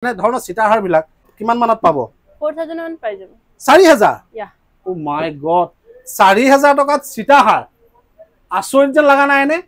এনে ধৰণৰ চিটাহাৰ বিলাক কিমান মানত পাব 4000 মান পাই যাব 4000 ইয়া ও মাই গড 4000 টকাত চিটাহাৰ আচৰিত যেন লাগা নাই নে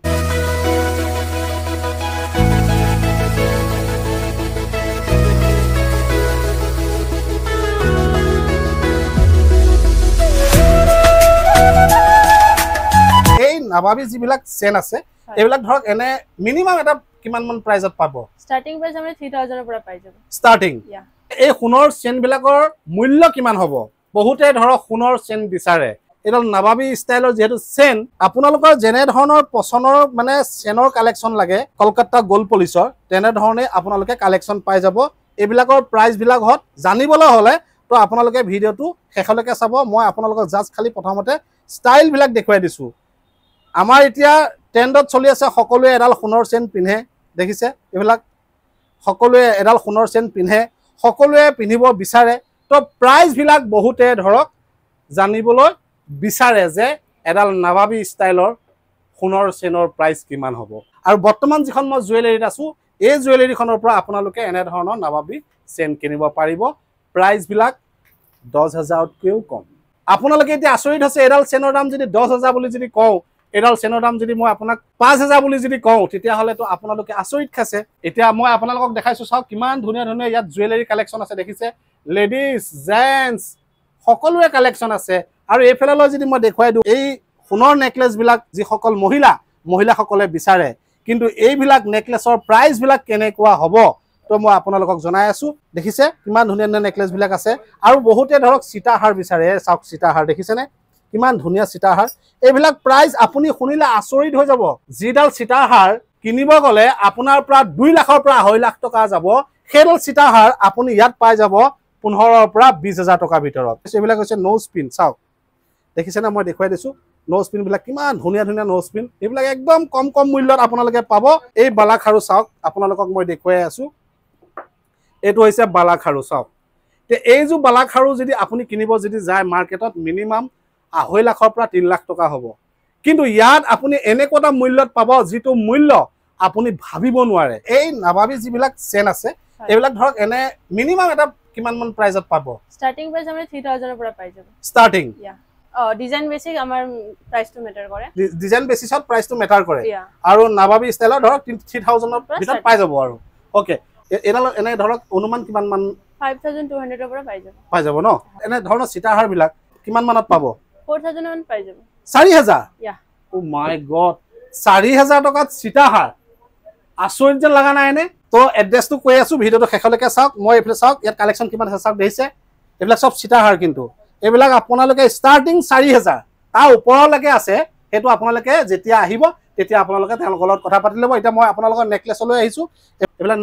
এই নাভাবি যিবিলাক চেন আছে এইবিলাক ধৰক এনে মিনিমাম এটা কিমান মান প্ৰাইজত পাব স্টাৰ্টিং প্ৰাইস আমৰা 3000 এৰ পৰা পাই যাব স্টাৰ্টিং ইয়া এই সোণৰ চেন বিলাকৰ মূল্য কিমান হ'ব বহুতে ধৰক সোণৰ চেন বিচাৰে এডাল নাভাবি ষ্টাইলৰ যেহেতু চেন আপোনালোকৰ যেনে ধৰণৰ পছন্দৰ মানে চেনৰ কালেকশ্যন লাগে কলকাতা গোল্ড পলিচৰ তেনে ধৰণে আপোনালোকে কালেকশ্যন পাই যাব এইবিলাকৰ প্ৰাইচ বিলাক হত জানিবলৈ হলে তো আপোনালোকে ভিডিওটো শেষলৈকে চাব মই আপোনালোকক জাস্ট খালি প্ৰথমতে ষ্টাইল বিলাক দেখুৱাই দিছো আমাৰ এতিয়া ট্ৰেন্ডত চলি আছে সকলোৱে এডাল সোণৰ চেন পিন্ধে দেখিছে এইবিলাক সকলোৱে এডাল সোণৰ চেন পিন্ধে সকলোৱে পিন্ধিব বিচাৰে তো প্ৰাইস বিলাক বহুতে ধৰক জানিবলৈ বিচাৰে যে এডাল নাভাবি ষ্টাইলৰ সোণৰ চেনৰ প্ৰাইস কিমান হ'ব আৰু বৰ্তমান যিখন মই জুৱেলাৰীত আছো এই জুৱেলাৰীখনৰ পৰা আপোনালোকে এনে ধৰণৰ নাভাবি চেন কিনিব পাৰিব প্ৰাইস বিলাক 10000 তকৈও কম আপোনালোকে এতিয়া আচৰিত হৈছে এডাল চেনৰ দাম যদি 10000 বুলি যদি কওঁ এডাল চেনৰ দাম যদি মই আপোনাক 5000 বুলি যদি কওঁ তেতিয়া হলে তো আপোনালোকে আচৰিত খাছে এতিয়া মই আপোনালোকক দেখাইছো চাও কিমান ধুনীয়া ধুনীয়া ইয়াত জুৱেলাৰী কালেকশ্যন আছে দেখিছে লেডিজ জেন্টস সকলোৰে কালেকশ্যন আছে আৰু এইফালে যদি মই দেখুৱাই দিওঁ এই সোণৰ নেকলেস বিলাক যি সকল মহিলাসকলে বিচাৰে কিন্তু এইবিলাক নেকলেসৰ প্ৰাইস বিলাক কেনেকুৱা হ'ব তো মই আপোনালোকক জনাই আছো দেখিছে কিমান ধুনীয়া ধুনীয়া নেকলেস বিলাক আছে আৰু বহুতে ধৰক চিটাহাৰ বিচাৰে চাওক চিটাহাৰ দেখিছে নে কিমান ধুনীয়া চিটাহাৰ এইবিলাক প্ৰাইস আপুনি শুনিলে আচৰিত হৈ যাব যিডাল চিটাহাৰ কিনিব গলে আপোনাৰ পৰা 2 লাখৰ পৰা 2.5 লাখ টকা যাব সেইডাল চিটাহাৰ আপুনি ইয়াত পাই যাব 15 পৰা 20000 টকাৰ ভিতৰত এইবিলাক হৈছে নোজ পিন চাওক দেখিছে না মই দেখুৱাই দিছো নোজ পিন বিলাক কিমান ধুনীয়া ধুনীয়া নোজ পিন এইবিলাক একদম কম মূল্যত আপোনালোকে পাব এই বালাখাৰু চাওক আপোনালোকক মই দেখুৱাই আছো এটো হৈছে বালাখাৰু চাওক তে এই যে বালাখাৰু যদি আপুনি কিনিব যদি যায় মাৰ্কেটত মিনিমাম 2.5 লাখৰ পৰা 3 লাখ টকা হ'ব কিন্তু ইয়াত আপুনি এনেকোটা মূল্যত পাব যিটো মূল্য আপুনি ভাবিব নোৱাৰে এই নাভাবি যিবিলাক চেন আছে এইবিলাক ধৰক এনে মিনিমাম এটা কিমান মান প্ৰাইজত পাব স্টাৰ্টিং প্ৰাইস আমৰা 3000 এৰ পৰা পাই যাব স্টাৰ্টিং ইয়া ডিজাইন বেসিক আমাৰ প্ৰাইসটো মেটাৰ কৰে ডিজাইন বেসিছত প্ৰাইসটো মেটাৰ কৰে আৰু নাভাবি ষ্টাইলৰ ধৰক 3000 ৰ ভিতৰত পাই যাব আৰু ওকে এডাল এনে ধৰক অনুমান কিমান মান 5200 এৰ পৰা পাই যাব ন এনে ধৰণৰ চিটাহাৰ বিলাক কিমান মানত পাব 4000 মান পাই যাব 4000 ইয়া ও মাই গড 4000 টকাত চিটাহাৰ আচৰিত যেন লাগা নাই নে তো এড্ৰেছটো কৈ আছো ভিডিওটো শেষলৈকে চাওক মই এফালে চাওক ইয়াত কালেকশ্যন কিমান আছে চাওক দেখিছে এইবিলাক সব চিটাহাৰ কিন্তু এইবিলাক আপোনালোকে স্টাৰ্টিং 4000 তাৰ ওপৰলৈকে আছে হেতু আপোনালোকে যেতিয়া আহিব তেতিয়া আপোনালোকে তেওঁলোকৰ লগত কথা পাতি ল'ব এটা মই আপোনালোকৰ নেকলেছলৈ আহিছো এইবিলাক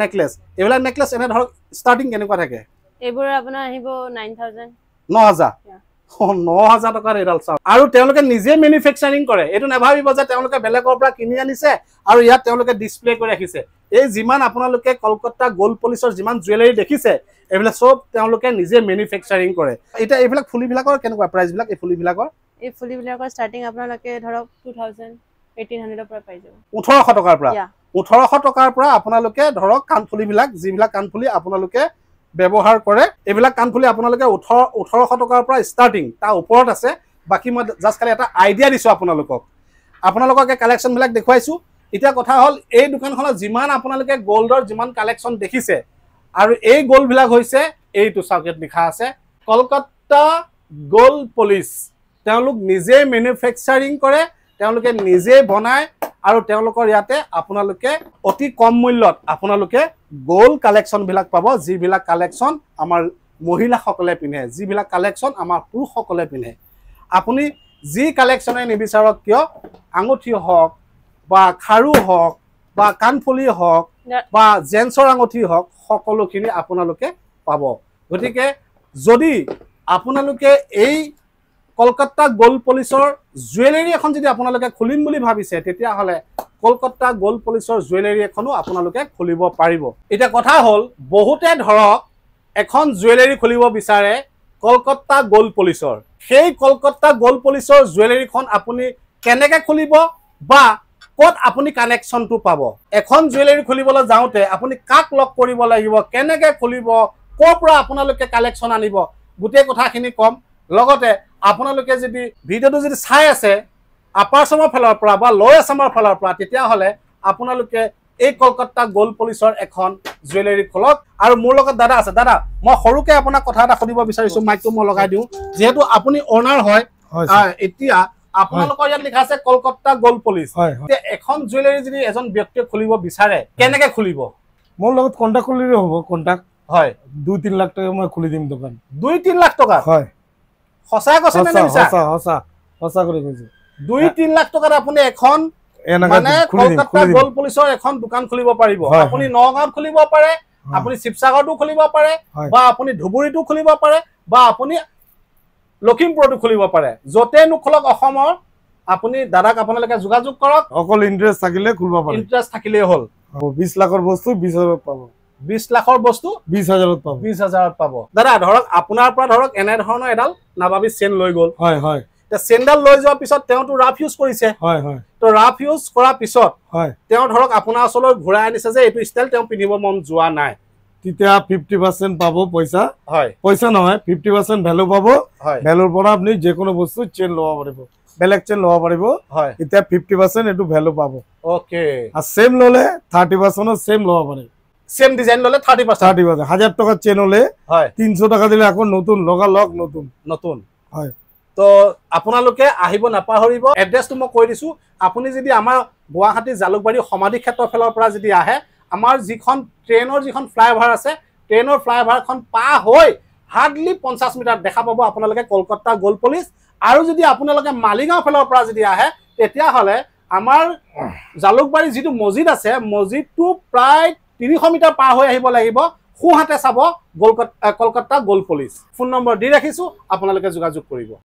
নেকলেছ এনে ধৰক স্টাৰ্টিং কেনেকুৱা থাকে এইবোৰ আপোনাৰ আহিব 9000 9000 9000 টকাৰ এডাল চাওক আৰু তেওঁলোকে নিজে ম্যানুফ্যাকচাৰিং কৰে এটো নাভাবিব যে তেওঁলোকে বেলেগৰ পৰা কিনি আনিছে আৰু ইয়াত তেওঁলোকে ডিসপ্লে কৰি ৰাখিছে এই যিমান আপোনালোকে কলকাতা গোল্ড পলিচৰ যিমান জুৱেলাৰী দেখিছে এইবিলাক সব তেওঁলোকে নিজে ম্যানুফ্যাকচাৰিং কৰে এটা এইবিলাক ফুলিবিলাকৰ কেনেকুৱা প্ৰাইস বিলাক এই ফুলিবিলাকৰ স্টাৰ্টিং আপোনালোকে ধৰক 2000 1800 পৰা পাই যাব 1800 টকাৰ পৰা 1800 টকাৰ পৰা আপোনালোকে ধৰক কানফুলিবিলাক যিবিলাক কানফুলি আপোনালোকে ব্যৱহাৰ কৰে এইবিলাক কানফুলি আপোনালোকে 1800 টকাৰ পৰা স্টাৰ্টিং তাৰ ওপৰত আছে বাকি মই জাস্ট খালি এটা আইডিয়া দিছো আপোনালোকক কালেকশ্যন বিলাক দেখুৱাইছো এতিয়া কথা হল এই দোকানখনত যিমান আপোনালোকে গোল্ডৰ যিমান কালেকশ্যন দেখিছে আৰু এই গোল্ড বিলাক হৈছে এইটো চাকেট লিখা আছে কলকাতা গোল্ড পলিচ তেওঁলোক নিজে ম্যানুফ্যাকচাৰিং কৰে তেওঁলোকে নিজে বনায় আৰু তেওঁলোকৰ ইয়াতে আপোনালোকে অতি কম মূল্যত আপোনালোকে গোল্ড কালেকশ্যন বিলাক পাব যিবিলাক কালেকশ্যন আমাৰ মহিলাসকলে পিন্ধে যিবিলাক কালেকশ্যন আমাৰ পুৰুষসকলে পিন্ধে আপুনি যি কালেকশ্যনে নিবিচাৰক কিয় আঙুঠি হওক বা খাৰু হওক বা কানফুলি হওক বা জেন্সৰ আঙুঠি হওক সকলোখিনি আপোনালোকে পাব গতিকে যদি আপোনালোকে এই কলকাতা গোল্ড পলিচৰ জুৱেলাৰী এখন যদি আপোনালোকে খুলিম বুলি ভাবিছে তেতিয়া হলে কলকাতা গোল্ড পলিচৰ জুৱেলাৰী এখনো আপোনালোকে খুলিব পাৰিব এটা কথা হল বহুতে ধৰক এখন জুৱেলাৰী খুলিব বিচাৰে কলকাতা গোল্ড পলিচৰ সেই কলকাতা গোল্ড পলিচৰ জুৱেলাৰীখন আপুনি কেনেকৈ খুলিব বা ক'ত আপুনি কানেকশ্যনটো পাব এখন জুৱেলাৰী খুলিবলৈ যাওঁতে আপুনি কাক লগ কৰিব লাগিব কেনেকৈ খুলিব ক'ৰ পৰা আপোনালোকে কালেকশ্যন আনিব গোটেই কথাখিনি ক'ম লগতে আপোনালোকে যদি ভিডিঅ'টো যদি চাই আছে আপাৰ আছামৰ ফালৰ পৰা বা লৱাৰ আছামৰ ফালৰ পৰা তেতিয়াহ'লে আপোনালোকে এই কলকাতা গোল্ড পলিচৰ এখন জুৱেলাৰী খোলক আৰু মোৰ লগত দাদা আছে দাদা মই সৰুকৈ আপোনাক কথা এটা সুধিব বিচাৰিছোঁ মাইকটো মই লগাই দিওঁ যিহেতু আপুনি অনাৰ হয় এতিয়া আপোনালোকৰ ইয়াত লিখা আছে কলকাতা গোল্ড পলিচ এখন জুৱেলাৰী যদি এজন ব্যক্তিয়ে খুলিব বিচাৰে কেনেকৈ খুলিব মোৰ লগত কণ্টেক্ট কৰিলে হ'ব কণ্টেক্ট হয় 2-3 লাখ টকা মই খুলি দিম দোকান 2-3 লাখ টকা হয় সঁচা কৈছে নে মিছা সঁচা কৰি কৈছো 2-3 লাখ টকাত আপুনি এখন মানে কলকাতা গোল্ড পলিচৰ এখন দোকান খুলিব পাৰিব আপুনি নগাঁৱত খুলিব পাৰে আপুনি শিৱসাগৰতো খুলিব পাৰে বা আপুনি ধুবুৰীতো খুলিব পাৰে বা আপুনি লখিমপুৰতো খুলিব পাৰে য'তে নোখোলক অসমৰ আপুনি দাদাক আপোনালোকে যোগাযোগ কৰক অকল ইন্টাৰেষ্ট থাকিলে খুলিব পাৰে ইন্টাৰেষ্ট থাকিলেই হ'ল 20 লাখৰ বস্তু 20,000 পাব 20 লাখৰ বস্তু 20,000 পাব 20,000 পাব দাদা ধৰক আপোনাৰ পৰা ধৰক এনে ধৰণৰ এডাল নাবাবি চেন লৈ গ'ল হয় হয় চেনডাল লৈ যোৱাৰ পিছত তেওঁটো ৰাফ ইউজ কৰিছে হয় হয় তো ৰাফ ইউজ কৰাৰ পিছত হয় তেওঁ ধৰক আপোনাৰ ওচৰলৈ ঘূৰাই আনিছে যে এইটো ষ্টাইল তেওঁ পিন্ধিব মন যোৱা নাই তেতিয়া 50% পাব পইচা হয় পইচা নহয় 50% ভ্যালু পাব ভ্যালুৰ পৰা আপুনি যে কোনো বস্তু চেন ল'ব পাৰিব বেলেগ চেন ল'ব পাৰিব হয় এতিয়া 50% এটো ভ্যালু পাব ওকে আৰ সেম ললে 30% সেম ল'ব পাৰে সেম ডিজাইন ললে 30% 1000 টাকা চেন হলে হয় 300 টাকা দিলে আকৌ নতুন লগা লগ নতুন হয় তো আপোনালোকে আহিব নাপাহৰিব এড্ৰেছটো মই কৈ দিছোঁ আপুনি যদি আমাৰ গুৱাহাটী জালুকবাৰী সমাধি ক্ষেত্ৰৰ ফালৰ পৰা যদি আহে আমাৰ যিখন ট্ৰেইনৰ যিখন ফ্লাইঅভাৰ আছে ট্ৰেইনৰ ফ্লাইঅভাৰখন পাৰ হৈ হাৰ্ডলি 50 মিটাৰ দেখা পাব আপোনালোকে কলকাতা গোল্ড পলিচ আৰু যদি আপোনালোকে মালিগাঁও ফালৰ পৰা যদি আহে তেতিয়াহ'লে আমাৰ জালুকবাৰী যিটো মছজিদ আছে মছজিদটো প্ৰায় 300 মিটাৰ পাৰ হৈ আহিব লাগিব সোঁহাতে চাব Kolkata gold polish phone number দি ৰাখিছোঁ আপোনালোকে যোগাযোগ কৰিব